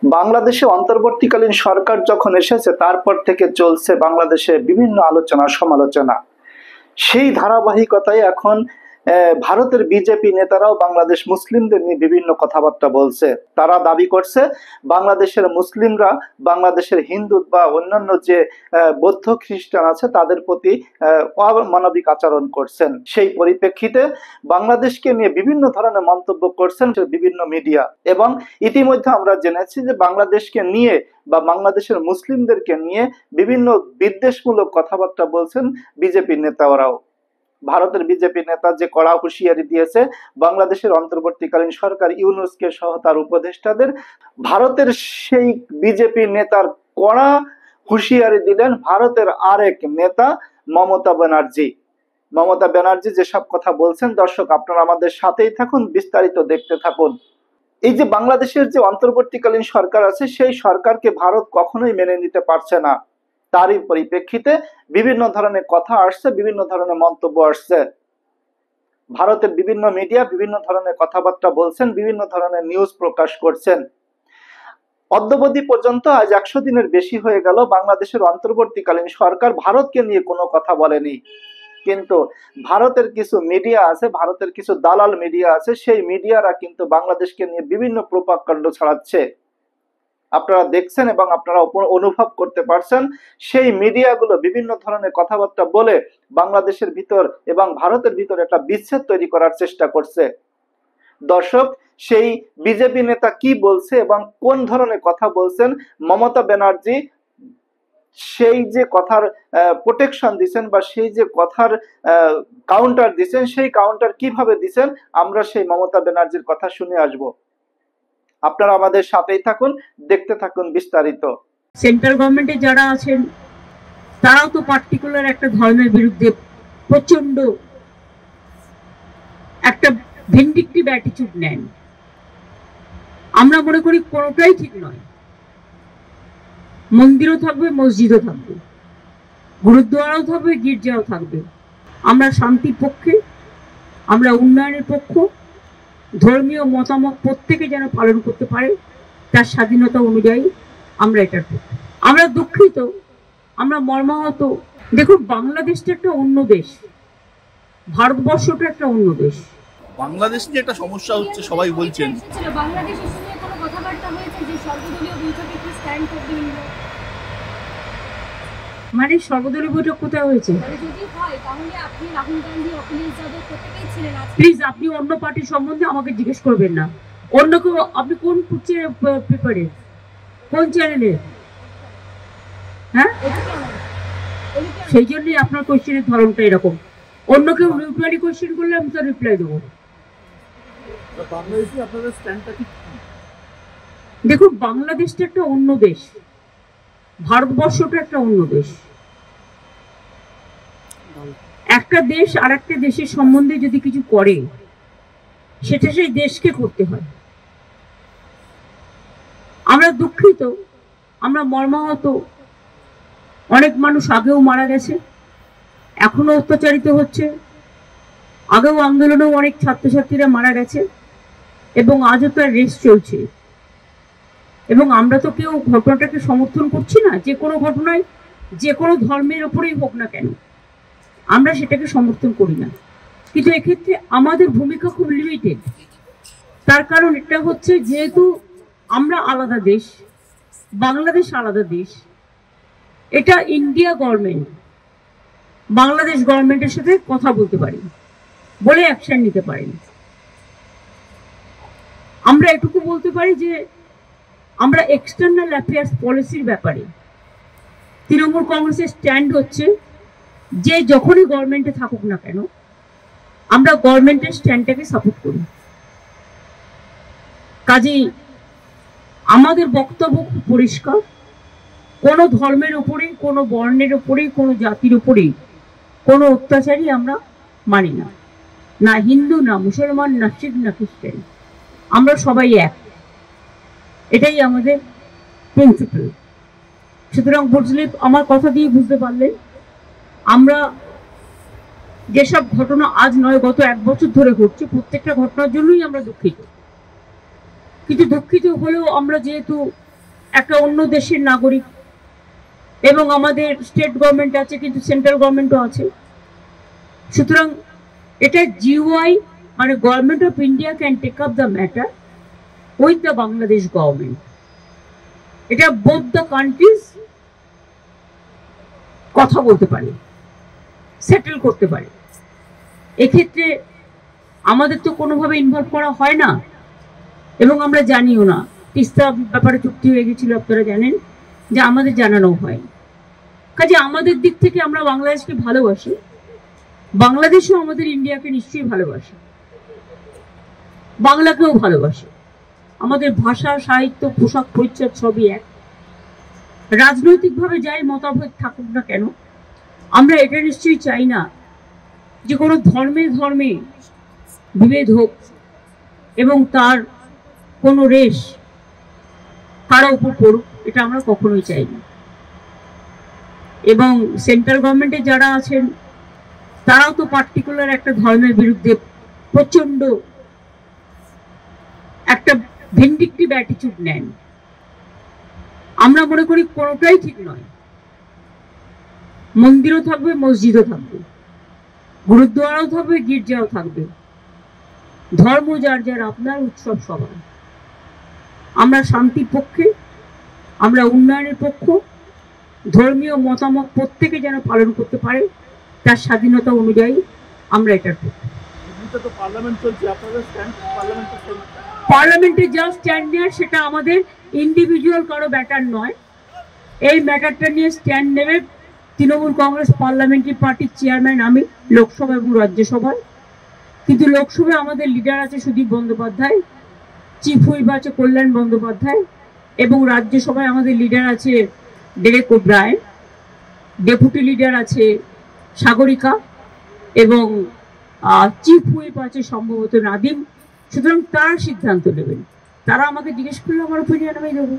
বাংলাদেশে অন্তর্বর্তীকালীন সরকার যখন এসেছে তারপর থেকে চলছে বাংলাদেশে বিভিন্ন আলোচনা সমালোচনা। সেই ধারাবাহিকতায় এখন ভারতের বিজেপি নেতারাও বাংলাদেশ মুসলিমদের নিয়ে বিভিন্ন কথাবার্তা বলছে। তারা দাবি করছে বাংলাদেশের মুসলিমরা বাংলাদেশের হিন্দু বা অন্যান্য যে বৌদ্ধ খ্রিস্টান আছে তাদের প্রতি অমানবিক আচরণ করছেন। সেই পরিপ্রেক্ষিতে বাংলাদেশকে নিয়ে বিভিন্ন ধরনের মন্তব্য করছেন বিভিন্ন মিডিয়া, এবং ইতিমধ্যে আমরা জেনেছি যে বাংলাদেশকে নিয়ে বা বাংলাদেশের মুসলিমদেরকে নিয়ে বিভিন্ন বিদ্বেষমূলক কথাবার্তা বলছেন বিজেপির নেতারাও। ভারতের বিজেপি নেতা যে কড়া হুঁশিয়ারি দিয়েছে বাংলাদেশের অন্তর্বর্তীকালীন সরকার ইউনূসকে সহ তার উপদেষ্টাদের, ভারতের সেই বিজেপি নেতার কড়া হুঁশিয়ারি দিলেন ভারতের আরেক নেতা মমতা ব্যানার্জি। মমতা ব্যানার্জি যেসব কথা বলছেন, দর্শক আপনারা আমাদের সাথেই থাকুন, বিস্তারিত দেখতে থাকুন। এই যে বাংলাদেশের যে অন্তর্বর্তীকালীন সরকার আছে সেই সরকারকে ভারত কখনোই মেনে নিতে পারছে না। তারই পরিপ্রেক্ষিতে বিভিন্ন ধরনের কথা আসছে, বিভিন্ন ধরনের মন্তব্য আসছে। ভারতের বিভিন্ন মিডিয়া বিভিন্ন ধরনের কথাবার্তা বলছেন, বিভিন্ন ধরনের নিউজ প্রকাশ করছেন। অদ্যাবধি পর্যন্ত আজ 100 দিনের বেশি হয়ে গেল বাংলাদেশের অন্তর্বর্তীকালীন সরকার ভারতকে নিয়ে কোনো কথা বলেনি। কিন্তু ভারতের কিছু মিডিয়া আছে, ভারতের কিছু দালাল মিডিয়া আছে, সেই মিডিয়ারা কিন্তু বাংলাদেশকে নিয়ে বিভিন্ন প্রোপাগান্ড ছড়াচ্ছে। আপনারা দেখছেন এবং আপনারা অনুভব করতে পারছেন, সেই মিডিয়াগুলো বিভিন্ন ধরনের কথাবার্তা বলে বাংলাদেশের ভিতর এবং ভারতের ভিতর একটা বিচ্ছেদ তৈরি করার চেষ্টা করছে। দর্শক, সেই বিজেপি নেতা কি বলছে এবং কোন ধরনের কথা বলছেন, মমতা ব্যানার্জি সেই যে কথার প্রোটেকশন দিচ্ছেন বা সেই যে কথার কাউন্টার দিচ্ছেন, সেই কাউন্টার কিভাবে দিচ্ছেন আমরা সেই মমতা ব্যানার্জির কথা শুনে আসব। আপনারা আমাদের সাথেই থাকুন, দেখতে থাকুন বিস্তারিত। সেন্ট্রাল গভর্নমেন্টে যারা আছেন তারাও তো পার্টিকুলার একটা ধর্মের বিরুদ্ধে প্রচন্ড একটা ভিন্ডিকটিভ অ্যাটিটিউড নেন। আমরা মনে করি কোনোটাই ঠিক নয়। মন্দিরও থাকবে, মসজিদও থাকবে, গুরুদ্বারাও থাকবে, গির্জাও থাকবে। আমরা শান্তির পক্ষে, আমরা উন্নয়নের পক্ষ। ধর্মীয় মতামত প্রত্যেকে যেন পালন করতে পারে তার স্বাধীনতা অনুযায়ী আমরা এটার পক্ষে। আমরা দুঃখিত, আমরা মর্মাহত। দেখুন, বাংলাদেশটা একটা অন্য দেশ, ভারতবর্ষটা একটা অন্য দেশ। বাংলাদেশ নিয়ে একটা সমস্যা হচ্ছে, সবাই বলছেন বাংলাদেশ ইস্যু নিয়ে কোনো কথাবার্তা হয়েছে যে সর্বদলীয় বৈঠকে কি স্ট্যান্ড করবে ইন্ডিয়া? মানে সর্বদলীয় বৈঠক কোথায় হয়েছে? যদি হয় তাহলে আপনি রাহুল গান্ধী, অখিলেশ যাদব প্রত্যেকেই ছিলেন। প্লিজ আপনি অন্য পার্টির সম্বন্ধে আমাকে জিজ্ঞেস করবেন না। অন্য কেউ, আপনি কোন পেপারে, কোন চ্যানেলে? হ্যাঁ, সেই জন্যই আপনার কোয়েশ্চেনের ধরনটা এরকম। অন্য কেউ নিউট্রালি কোয়েশ্চেন করলে আমি তার রিপ্লাই দেবো। দেখুন, বাংলাদেশটা একটা অন্য দেশ, ভারতবর্ষটা একটা অন্য দেশ। একটা দেশ আর একটা দেশের সম্বন্ধে যদি কিছু করে সেটা সেই দেশকে করতে হয়। আমরা দুঃখিত, আমরা মর্মাহত। অনেক মানুষ আগেও মারা গেছে, এখনো অত্যাচারিত হচ্ছে। আগেও আন্দোলনেও অনেক ছাত্রছাত্রীরা মারা গেছে এবং আজও তার রেস চলছে। এবং আমরা তো কেউ ঘটনাটাকে সমর্থন করছি না। যে কোনো ঘটনায়, যে কোনো ধর্মের ওপরেই হোক না কেন, আমরা সেটাকে সমর্থন করি না। কিন্তু এক্ষেত্রে আমাদের ভূমিকা খুব লিমিটেড। তার কারণ এটা হচ্ছে, যেহেতু আমরা আলাদা দেশ, বাংলাদেশ আলাদা দেশ, এটা ইন্ডিয়া গভর্নমেন্ট বাংলাদেশ গভর্নমেন্টের সাথে কথা বলতে পারি, বলে অ্যাকশন নিতে পারেন। আমরা এটুকু বলতে পারি যে আমরা এক্সটার্নাল অ্যাফেয়ার্স পলিসির ব্যাপারে তৃণমূল কংগ্রেসের স্ট্যান্ড হচ্ছে যে যখনই গভর্নমেন্টে থাকুক না কেন আমরা গভর্নমেন্টের স্ট্যান্ডটাকে সাপোর্ট করি। কাজেই আমাদের বক্তব্য খুব পরিষ্কার, কোনো ধর্মের উপরেই, কোনো বর্ণের উপরেই, কোনো জাতির উপরেই কোনো অত্যাচারই আমরা মানি না। না হিন্দু, না মুসলমান, না শিখ, না খ্রিস্টান, আমরা সবাই এক। এটাই আমাদের প্রিন্সিপাল। সুতরাং বুঝলে, আমার কথা দিয়ে বুঝতে পারলেন, আমরা যেসব ঘটনা আজ নয় গত 1 বছর ধরে ঘটছে, প্রত্যেকটা ঘটনার জন্যই আমরা দুঃখিত। কিন্তু দুঃখিত হলেও আমরা যেহেতু একটা অন্য দেশের নাগরিক, এবং আমাদের স্টেট গভর্নমেন্ট আছে, কিন্তু সেন্ট্রাল গভর্নমেন্টও আছে। সুতরাং এটা জিওআই মানে government of India can take up the matter with the Bangladesh government. এটা বোথ দ্য কান্ট্রিজ কথা বলতে পারে, সেটেল করতে পারে। এক্ষেত্রে আমাদের তো কোনোভাবে ইনভলভ করা হয় না, এবং আমরা জানিও না। তিস্তা ব্যাপারে চুক্তি হয়ে গেছিল, আপনারা জানেন, যে আমাদের জানানো হয়। কাজে আমাদের দিক থেকে আমরা বাংলাদেশকে ভালোবাসি, বাংলাদেশও আমাদের ইন্ডিয়াকে নিশ্চয়ই ভালোবাসে, বাংলাকেও ভালোবাসে। আমাদের ভাষা, সাহিত্য, পোশাক, পরিচ্ছদ সবই এক। রাজনৈতিকভাবে যাই মতামত থাকুক না কেন, আমরা এটা নিশ্চয়ই চাই না যে কোনো ধর্মে ধর্মে বিভেদ হোক এবং তার কোনো রেশ কারো উপর পড়ুক, এটা আমরা কখনোই চাই না। এবং সেন্ট্রাল গভর্নমেন্টে যারা আছেন তারাও তো পার্টিকুলার একটা ধর্মের বিরুদ্ধে প্রচন্ড একটা ভিন্ডিকটিভ অ্যাটিটিউড নেন। আমরা মনে করি কোনোটাই ঠিক নয়। মন্দিরও থাকবে, মসজিদও থাকবে, গুরুদ্বারাও থাকবে, গির্জাও থাকবে। ধর্ম যার যার আপনার, উৎসব সবার। আমরা শান্তির পক্ষে, আমরা উন্নয়নের পক্ষ। ধর্মীয় মতামত প্রত্যেকে যেন পালন করতে পারে তার স্বাধীনতা অনুযায়ী, আমরা এটার পক্ষে। পার্লামেন্টে যা স্ট্যান্ড নেয় সেটা আমাদের ইন্ডিভিজুয়াল কারো ব্যাটার নয়। এই ম্যাটারটা নিয়ে স্ট্যান্ড নেবে তৃণমূল কংগ্রেস পার্লামেন্টারি পার্টির চেয়ারম্যান, আমি, লোকসভা এবং রাজ্যসভায়। কিন্তু লোকসভায় আমাদের লিডার আছে সুদীপ বন্দ্যোপাধ্যায়, চিফ হুইপ আছে কল্যাণ বন্দ্যোপাধ্যায়, এবং রাজ্যসভায় আমাদের লিডার আছে ডেরেক ওব্রায়েন, ডেপুটি লিডার আছে সাগরিকা, এবং চিফ হুইপ আছে সম্ভবত নাদিম। সুতরাং তারা সিদ্ধান্ত নেবেন। তারা আমাকে জিজ্ঞেস করলে আমার ওপিনিয়ন আমি দেবো।